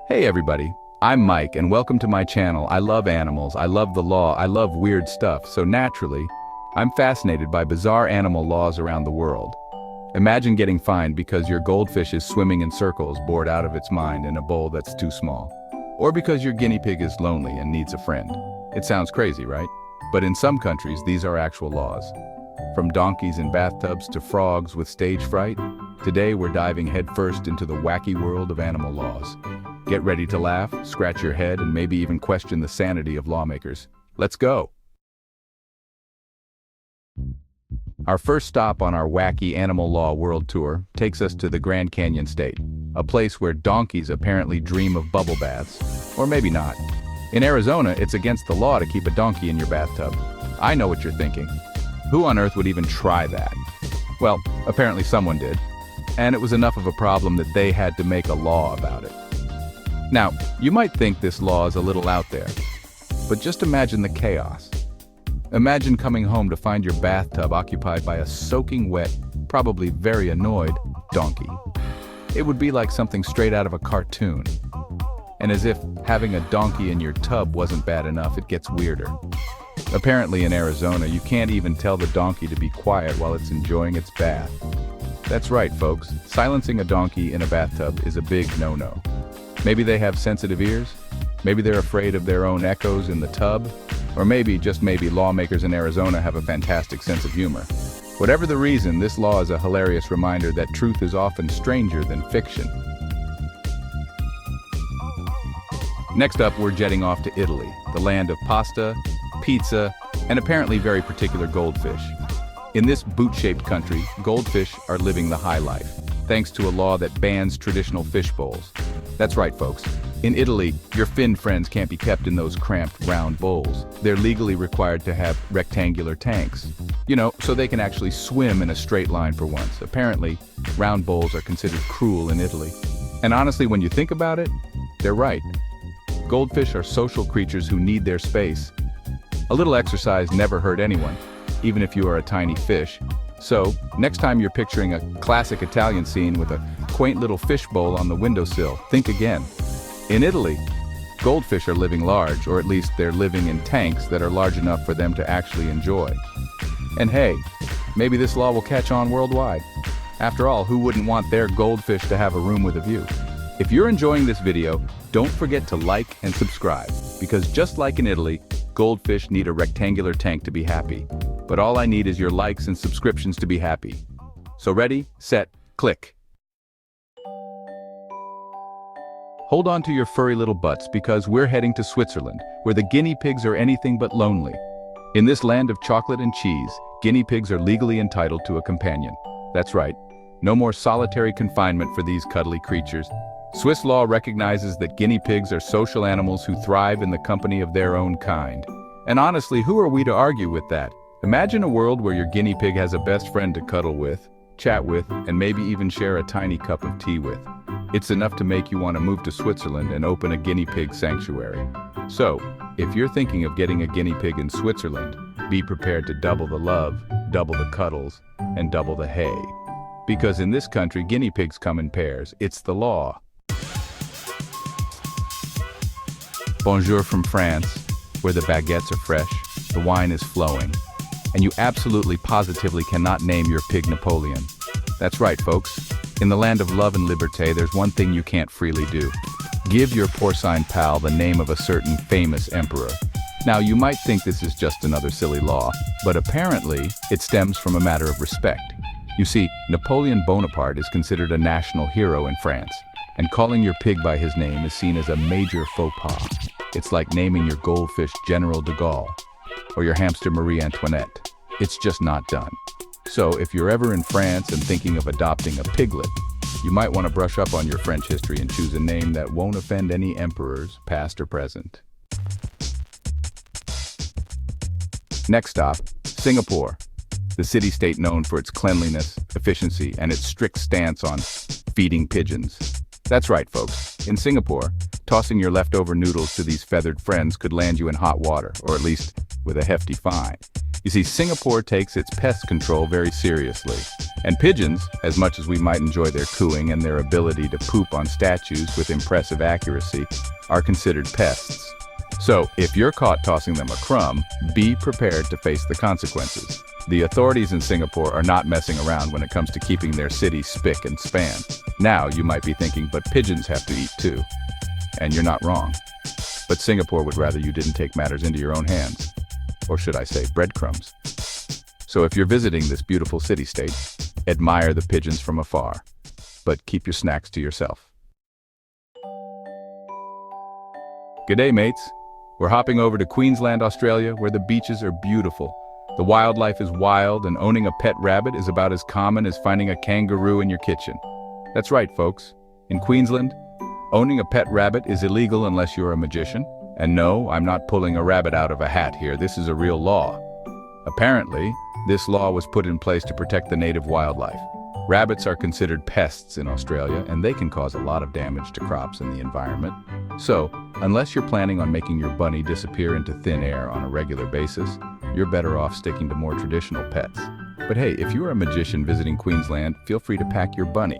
Hey everybody, I'm Mike and welcome to my channel. I love animals, I love the law, I love weird stuff, so naturally, I'm fascinated by bizarre animal laws around the world. Imagine getting fined because your goldfish is swimming in circles, bored out of its mind in a bowl that's too small. Or because your guinea pig is lonely and needs a friend. It sounds crazy, right? But in some countries, these are actual laws. From donkeys in bathtubs to frogs with stage fright, today we're diving headfirst into the wacky world of animal laws. Get ready to laugh, scratch your head, and maybe even question the sanity of lawmakers. Let's go! Our first stop on our wacky animal law world tour takes us to the Grand Canyon State, a place where donkeys apparently dream of bubble baths. Or maybe not. In Arizona, it's against the law to keep a donkey in your bathtub. I know what you're thinking. Who on earth would even try that? Well, apparently someone did. And it was enough of a problem that they had to make a law about it. Now, you might think this law is a little out there, but just imagine the chaos. Imagine coming home to find your bathtub occupied by a soaking wet, probably very annoyed, donkey. It would be like something straight out of a cartoon. And as if having a donkey in your tub wasn't bad enough, it gets weirder. Apparently in Arizona, you can't even tell the donkey to be quiet while it's enjoying its bath. That's right, folks. Silencing a donkey in a bathtub is a big no-no. Maybe they have sensitive ears, maybe they're afraid of their own echoes in the tub, or maybe, just maybe, lawmakers in Arizona have a fantastic sense of humor. Whatever the reason, this law is a hilarious reminder that truth is often stranger than fiction. Next up, we're jetting off to Italy, the land of pasta, pizza, and apparently very particular goldfish. In this boot-shaped country, goldfish are living the high life, thanks to a law that bans traditional fish bowls. That's right, folks. In Italy, your fin friends can't be kept in those cramped, round bowls. They're legally required to have rectangular tanks. So they can actually swim in a straight line for once. Apparently, round bowls are considered cruel in Italy. And honestly, when you think about it, they're right. Goldfish are social creatures who need their space. A little exercise never hurt anyone, even if you are a tiny fish. So, next time you're picturing a classic Italian scene with a quaint little fish bowl on the windowsill, think again. In Italy, goldfish are living large, or at least they're living in tanks that are large enough for them to actually enjoy. And hey, maybe this law will catch on worldwide. After all, who wouldn't want their goldfish to have a room with a view? If you're enjoying this video, don't forget to like and subscribe, because just like in Italy, goldfish need a rectangular tank to be happy. But all I need is your likes and subscriptions to be happy. So ready, set, click. Hold on to your furry little butts because we're heading to Switzerland, where the guinea pigs are anything but lonely. In this land of chocolate and cheese, guinea pigs are legally entitled to a companion. That's right, no more solitary confinement for these cuddly creatures. Swiss law recognizes that guinea pigs are social animals who thrive in the company of their own kind. And honestly, who are we to argue with that? Imagine a world where your guinea pig has a best friend to cuddle with, chat with, and maybe even share a tiny cup of tea with. It's enough to make you want to move to Switzerland and open a guinea pig sanctuary. So, if you're thinking of getting a guinea pig in Switzerland, be prepared to double the love, double the cuddles, and double the hay. Because in this country, guinea pigs come in pairs. It's the law. Bonjour from France, where the baguettes are fresh, the wine is flowing, and you absolutely positively cannot name your pig Napoleon. That's right, folks. In the land of love and liberté, there's one thing you can't freely do. Give your porcine pal the name of a certain famous emperor. Now, you might think this is just another silly law, but apparently it stems from a matter of respect. You see, Napoleon Bonaparte is considered a national hero in France, and calling your pig by his name is seen as a major faux pas. It's like naming your goldfish General de Gaulle, or your hamster Marie Antoinette. It's just not done. So if you're ever in France and thinking of adopting a piglet, you might want to brush up on your French history and choose a name that won't offend any emperors, past or present. Next stop, Singapore, the city-state known for its cleanliness, efficiency, and its strict stance on feeding pigeons. That's right, folks. In Singapore, tossing your leftover noodles to these feathered friends could land you in hot water, or at least with a hefty fine. You see, Singapore takes its pest control very seriously. And pigeons, as much as we might enjoy their cooing and their ability to poop on statues with impressive accuracy, are considered pests. So, if you're caught tossing them a crumb, be prepared to face the consequences. The authorities in Singapore are not messing around when it comes to keeping their city spick and span. Now, you might be thinking, but pigeons have to eat too. And you're not wrong. But Singapore would rather you didn't take matters into your own hands. Or should I say, breadcrumbs. So if you're visiting this beautiful city-state, admire the pigeons from afar, but keep your snacks to yourself. G'day, mates. We're hopping over to Queensland, Australia, where the beaches are beautiful. The wildlife is wild, and owning a pet rabbit is about as common as finding a kangaroo in your kitchen. That's right, folks. In Queensland, owning a pet rabbit is illegal unless you're a magician. And no, I'm not pulling a rabbit out of a hat here. This is a real law. Apparently, this law was put in place to protect the native wildlife. Rabbits are considered pests in Australia, and they can cause a lot of damage to crops and the environment. So, unless you're planning on making your bunny disappear into thin air on a regular basis, you're better off sticking to more traditional pets. But hey, if you're a magician visiting Queensland, feel free to pack your bunny.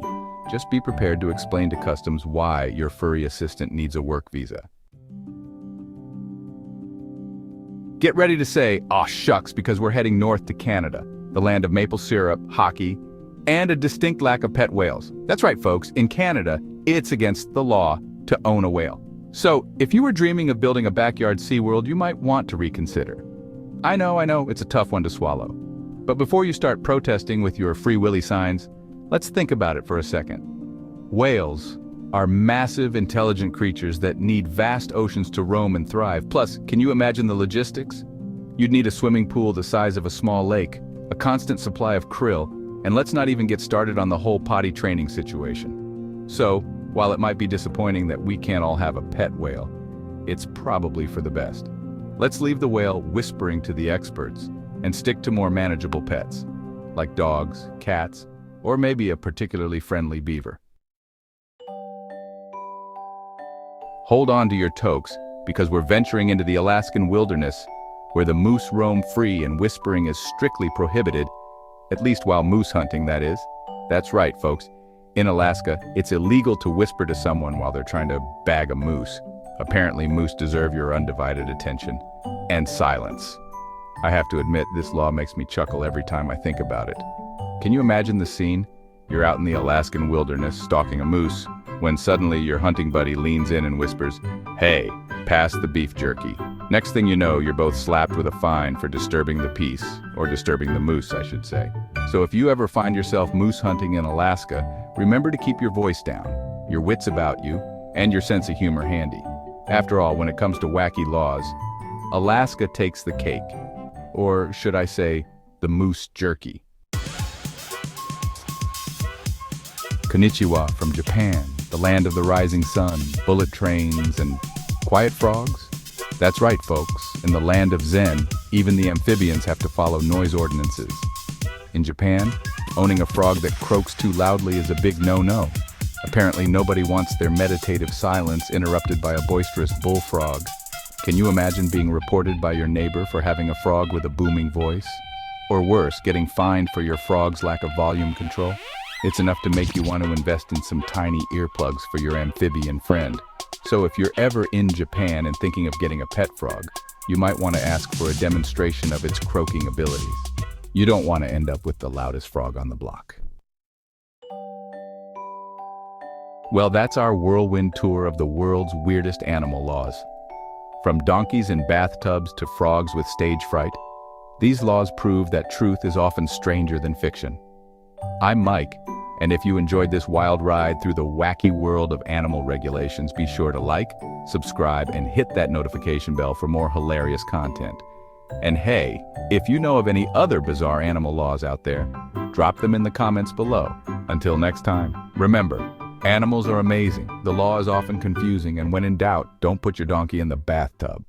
Just be prepared to explain to customs why your furry assistant needs a work visa. Get ready to say, "Aw shucks," because we're heading north to Canada, the land of maple syrup, hockey, and a distinct lack of pet whales. That's right, folks. In Canada, it's against the law to own a whale. So, if you were dreaming of building a backyard SeaWorld, you might want to reconsider. I know, it's a tough one to swallow. But before you start protesting with your Free Willy signs, let's think about it for a second. Whales are massive, intelligent creatures that need vast oceans to roam and thrive. Plus, can you imagine the logistics? You'd need a swimming pool the size of a small lake, a constant supply of krill, and let's not even get started on the whole potty training situation. So, while it might be disappointing that we can't all have a pet whale, it's probably for the best. Let's leave the whale whispering to the experts and stick to more manageable pets, like dogs, cats, or maybe a particularly friendly beaver. Hold on to your toques, because we're venturing into the Alaskan wilderness, where the moose roam free and whispering is strictly prohibited, at least while moose hunting, that is. That's right, folks. In Alaska, it's illegal to whisper to someone while they're trying to bag a moose. Apparently, moose deserve your undivided attention and silence. I have to admit, this law makes me chuckle every time I think about it. Can you imagine the scene? You're out in the Alaskan wilderness stalking a moose, when suddenly your hunting buddy leans in and whispers, "Hey, pass the beef jerky." Next thing you know, you're both slapped with a fine for disturbing the peace, or disturbing the moose, I should say. So if you ever find yourself moose hunting in Alaska, remember to keep your voice down, your wits about you, and your sense of humor handy. After all, when it comes to wacky laws, Alaska takes the cake. Or should I say, the moose jerky. Konnichiwa from Japan, the land of the rising sun, bullet trains, and quiet frogs? That's right, folks. In the land of Zen, even the amphibians have to follow noise ordinances. In Japan, owning a frog that croaks too loudly is a big no-no. Apparently, nobody wants their meditative silence interrupted by a boisterous bullfrog. Can you imagine being reported by your neighbor for having a frog with a booming voice? Or worse, getting fined for your frog's lack of volume control? It's enough to make you want to invest in some tiny earplugs for your amphibian friend. So if you're ever in Japan and thinking of getting a pet frog, you might want to ask for a demonstration of its croaking abilities. You don't want to end up with the loudest frog on the block. Well, that's our whirlwind tour of the world's weirdest animal laws. From donkeys in bathtubs to frogs with stage fright, these laws prove that truth is often stranger than fiction. I'm Mike, and if you enjoyed this wild ride through the wacky world of animal regulations, be sure to like, subscribe, and hit that notification bell for more hilarious content. And hey, if you know of any other bizarre animal laws out there, drop them in the comments below. Until next time, remember, animals are amazing, the law is often confusing, and when in doubt, don't put your donkey in the bathtub.